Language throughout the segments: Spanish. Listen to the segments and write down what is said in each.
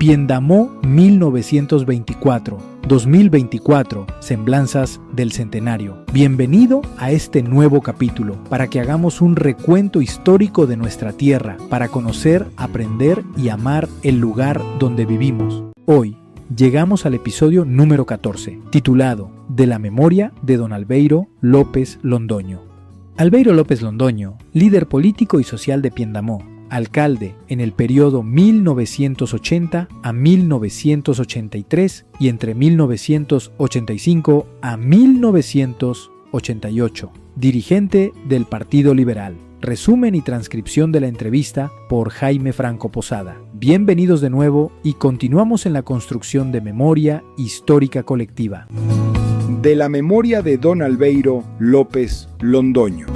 Piendamó 1924-2024, Semblanzas del Centenario. Bienvenido a este nuevo capítulo, para que hagamos un recuento histórico de nuestra tierra, para conocer, aprender y amar el lugar donde vivimos. Hoy llegamos al episodio número 14, titulado De la memoria de don Albeiro López Londoño. Albeiro López Londoño, líder político y social de Piendamó, alcalde en el periodo 1980 a 1983 y entre 1985 a 1988, dirigente del Partido Liberal. Resumen y transcripción de la entrevista por Jaime Franco Posada. Bienvenidos de nuevo y continuamos en la construcción de memoria histórica colectiva. De la memoria de don Albeiro López Londoño.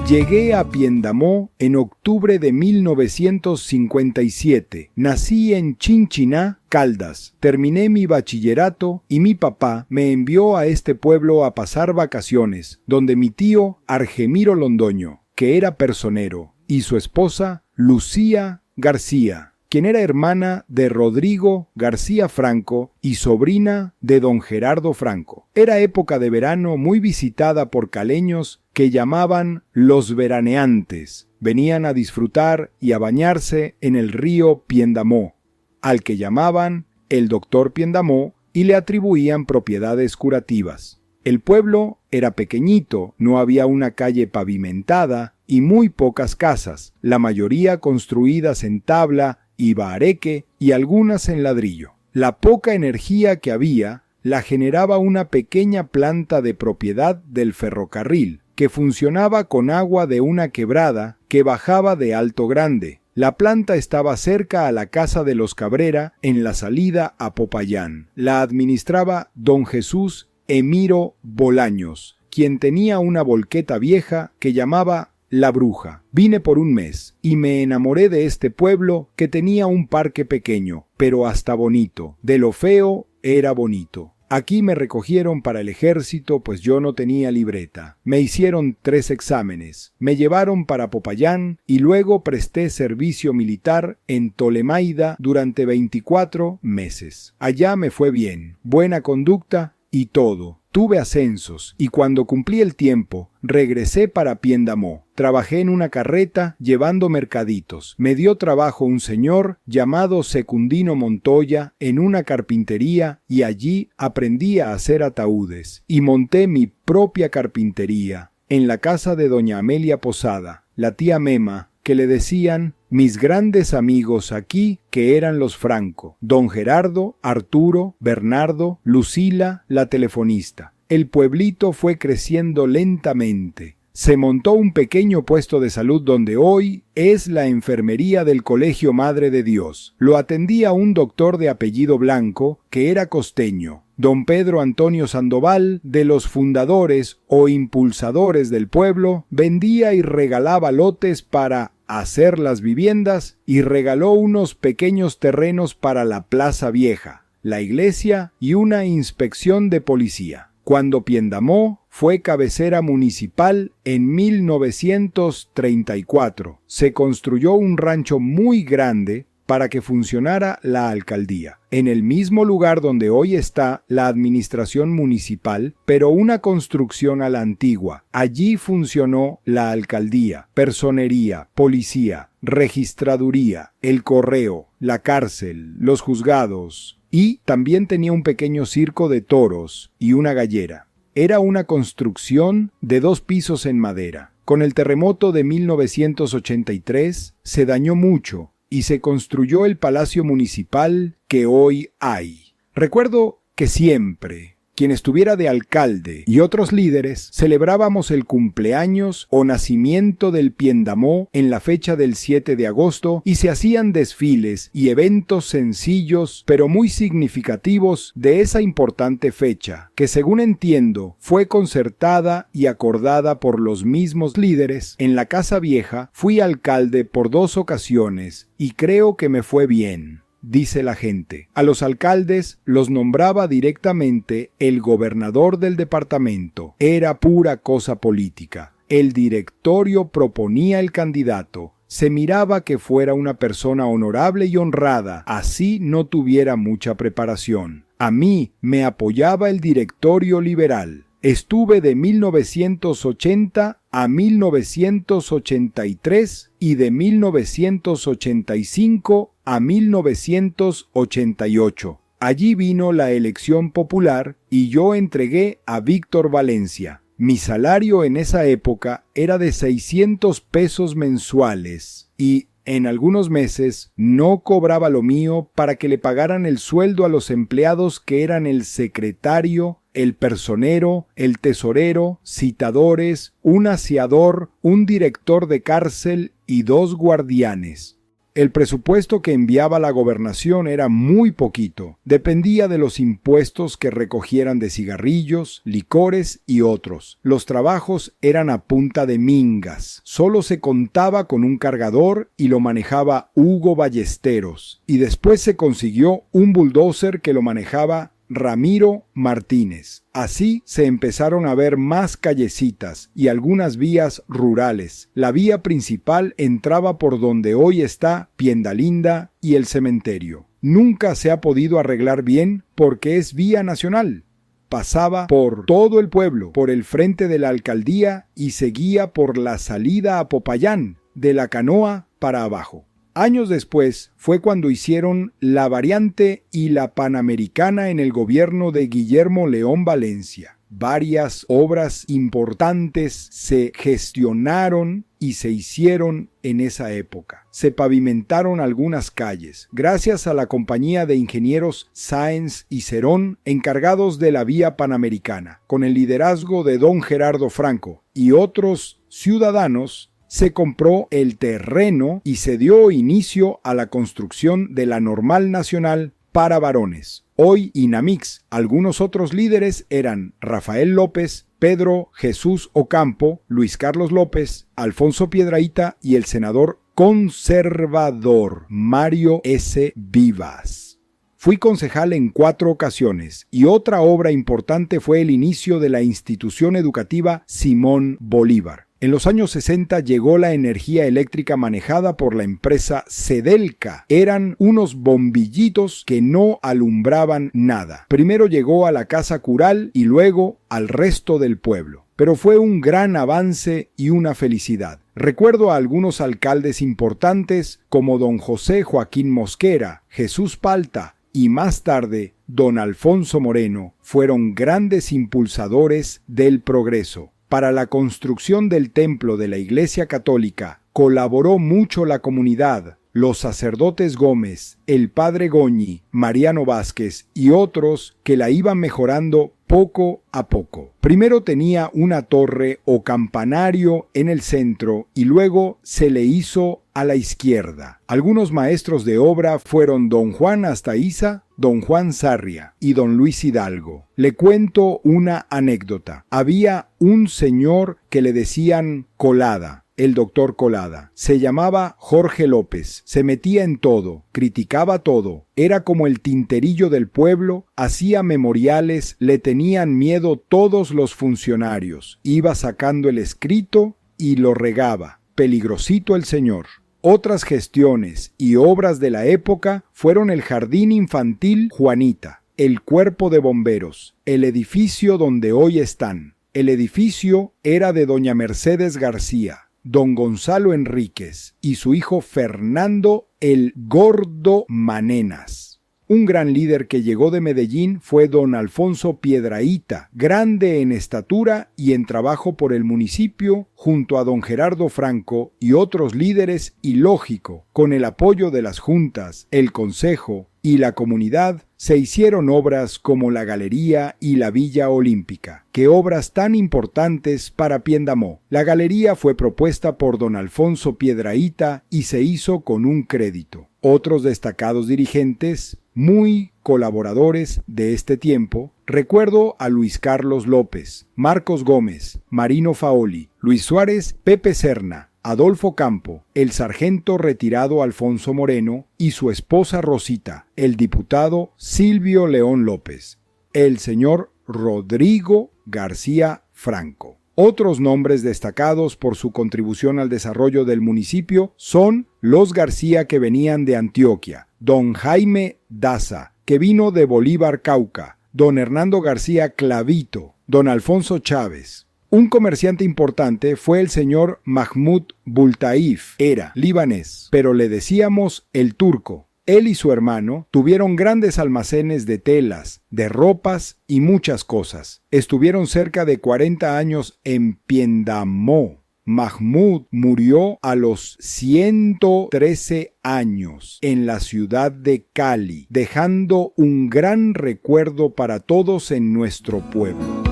Llegué a Piendamó en octubre de 1957. Nací en Chinchiná, Caldas. Terminé mi bachillerato y mi papá me envió a este pueblo a pasar vacaciones, donde mi tío Argemiro Londoño, que era personero, y su esposa Lucía García, quien era hermana de Rodrigo García Franco y sobrina de don Gerardo Franco. Era época de verano muy visitada por caleños que llamaban los veraneantes. Venían a disfrutar y a bañarse en el río Piendamó, al que llamaban el doctor Piendamó y le atribuían propiedades curativas. El pueblo era pequeñito, no había una calle pavimentada y muy pocas casas, la mayoría construidas en tabla y bahareque y algunas en ladrillo. La poca energía que había la generaba una pequeña planta de propiedad del ferrocarril, que funcionaba con agua de una quebrada que bajaba de Alto Grande. La planta estaba cerca a la casa de los Cabrera en la salida a Popayán. La administraba don Jesús Emiro Bolaños, quien tenía una volqueta vieja que llamaba La Bruja. Vine por un mes y me enamoré de este pueblo que tenía un parque pequeño, pero hasta bonito. De lo feo era bonito. Aquí me recogieron para el ejército, pues yo no tenía libreta. Me hicieron 3 exámenes. Me llevaron para Popayán y luego presté servicio militar en Tolemaida durante 24 meses. Allá me fue bien, buena conducta y todo. Tuve ascensos y cuando cumplí el tiempo, regresé para Piendamó. Trabajé en una carreta llevando mercaditos. Me dio trabajo un señor llamado Secundino Montoya en una carpintería y allí aprendí a hacer ataúdes. Y monté mi propia carpintería en la casa de doña Amelia Posada, la tía Mema, que le decían mis grandes amigos aquí, que eran los Franco, don Gerardo, Arturo, Bernardo, Lucila, la telefonista. El pueblito fue creciendo lentamente. Se montó un pequeño puesto de salud donde hoy es la enfermería del Colegio Madre de Dios. Lo atendía un doctor de apellido Blanco, que era costeño. Don Pedro Antonio Sandoval, de los fundadores o impulsadores del pueblo, vendía y regalaba lotes para hacer las viviendas y regaló unos pequeños terrenos para la Plaza Vieja, la iglesia y una inspección de policía. Cuando Piendamó fue cabecera municipal en 1934, se construyó un rancho muy grande para que funcionara la alcaldía, en el mismo lugar donde hoy está la administración municipal, pero una construcción a la antigua. Allí funcionó la alcaldía, personería, policía, registraduría, el correo, la cárcel, los juzgados, y también tenía un pequeño circo de toros y una gallera. Era una construcción de 2 pisos en madera. Con el terremoto de 1983 se dañó mucho y se construyó el Palacio Municipal que hoy hay. Recuerdo que siempre, quien estuviera de alcalde y otros líderes, celebrábamos el cumpleaños o nacimiento del Piendamó en la fecha del 7 de agosto y se hacían desfiles y eventos sencillos pero muy significativos de esa importante fecha, que según entiendo fue concertada y acordada por los mismos líderes. En la Casa Vieja fui alcalde por 2 ocasiones y creo que me fue bien. Dice la gente. A los alcaldes los nombraba directamente el gobernador del departamento. Era pura cosa política. El directorio proponía el candidato. Se miraba que fuera una persona honorable y honrada, así no tuviera mucha preparación. A mí me apoyaba el directorio liberal. Estuve de 1980 a 1983 y de 1985 a 1988. Allí vino la elección popular y yo entregué a Víctor Valencia. Mi salario en esa época era de 600 pesos mensuales y en algunos meses no cobraba lo mío para que le pagaran el sueldo a los empleados que eran el secretario, el personero, el tesorero, citadores, un aseador, un director de cárcel y 2 guardianes. El presupuesto que enviaba la gobernación era muy poquito, dependía de los impuestos que recogieran de cigarrillos, licores y otros. Los trabajos eran a punta de mingas, solo se contaba con un cargador y lo manejaba Hugo Ballesteros, y después se consiguió un bulldozer que lo manejaba Ramiro Martínez. Así se empezaron a ver más callecitas y algunas vías rurales. La vía principal entraba por donde hoy está Piendalinda y el cementerio. Nunca se ha podido arreglar bien porque es vía nacional. Pasaba por todo el pueblo, por el frente de la alcaldía y seguía por la salida a Popayán, de la Canoa para abajo. Años después fue cuando hicieron la variante y la Panamericana en el gobierno de Guillermo León Valencia. Varias obras importantes se gestionaron y se hicieron en esa época. Se pavimentaron algunas calles, gracias a la compañía de ingenieros Sáenz y Cerón, encargados de la vía panamericana, con el liderazgo de don Gerardo Franco y otros ciudadanos. Se compró el terreno y se dio inicio a la construcción de la Normal Nacional para varones. Hoy INAMIX. Algunos otros líderes eran Rafael López, Pedro Jesús Ocampo, Luis Carlos López, Alfonso Piedrahíta y el senador conservador Mario S. Vivas. Fui concejal en 4 ocasiones y otra obra importante fue el inicio de la institución educativa Simón Bolívar. En los años 60 llegó la energía eléctrica manejada por la empresa Sedelca. Eran unos bombillitos que no alumbraban nada. Primero llegó a la casa cural y luego al resto del pueblo. Pero fue un gran avance y una felicidad. Recuerdo a algunos alcaldes importantes como don José Joaquín Mosquera, Jesús Palta y más tarde don Alfonso Moreno. Fueron grandes impulsadores del progreso. Para la construcción del templo de la Iglesia Católica colaboró mucho la comunidad, los sacerdotes Gómez, el padre Goñi, Mariano Vázquez y otros que la iban mejorando poco a poco. Primero tenía una torre o campanario en el centro y luego se le hizo a la izquierda. Algunos maestros de obra fueron don Juan Astaiza, don Juan Sarria y don Luis Hidalgo. Le cuento una anécdota. Había un señor que le decían Colada, el doctor Colada. Se llamaba Jorge López. Se metía en todo, criticaba todo. Era como el tinterillo del pueblo, hacía memoriales, le tenían miedo todos los funcionarios. Iba sacando el escrito y lo regaba. Peligrosito el señor. Otras gestiones y obras de la época fueron el Jardín Infantil Juanita, el Cuerpo de Bomberos, el edificio donde hoy están. El edificio era de doña Mercedes García, don Gonzalo Enríquez y su hijo Fernando el Gordo Manenas. Un gran líder que llegó de Medellín fue don Alfonso Piedrahíta, grande en estatura y en trabajo por el municipio, junto a don Gerardo Franco y otros líderes, y lógico, con el apoyo de las juntas, el consejo y la comunidad, se hicieron obras como la Galería y la Villa Olímpica. ¡Qué obras tan importantes para Piendamó! La galería fue propuesta por don Alfonso Piedrahíta y se hizo con un crédito. Otros destacados dirigentes, muy colaboradores de este tiempo, recuerdo a Luis Carlos López, Marcos Gómez, Marino Faoli, Luis Suárez, Pepe Serna, Adolfo Campo, el sargento retirado Alfonso Moreno y su esposa Rosita, el diputado Silvio León López, el señor Rodrigo García Franco. Otros nombres destacados por su contribución al desarrollo del municipio son los García, que venían de Antioquia, don Jaime Daza, que vino de Bolívar, Cauca, don Hernando García Clavito, don Alfonso Chávez. Un comerciante importante fue el señor Mahmud Bultaif, era libanés, pero le decíamos el turco. Él y su hermano tuvieron grandes almacenes de telas, de ropas y muchas cosas. Estuvieron cerca de 40 años en Piendamó. Mahmud murió a los 113 años en la ciudad de Cali, dejando un gran recuerdo para todos en nuestro pueblo.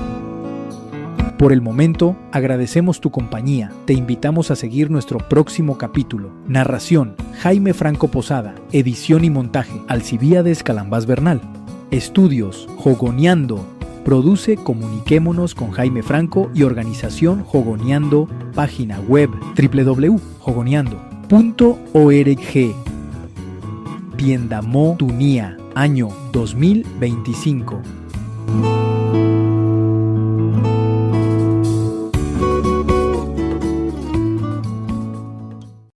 Por el momento, agradecemos tu compañía. Te invitamos a seguir nuestro próximo capítulo. Narración: Jaime Franco Posada. Edición y montaje: Alcibíades Calambás Bernal. Estudios: Jogoneando. Produce Comuniquémonos con Jaime Franco y Organización Jogoneando. Página web: www.jogoneando.org. Piendamó, Tunía, año 2025.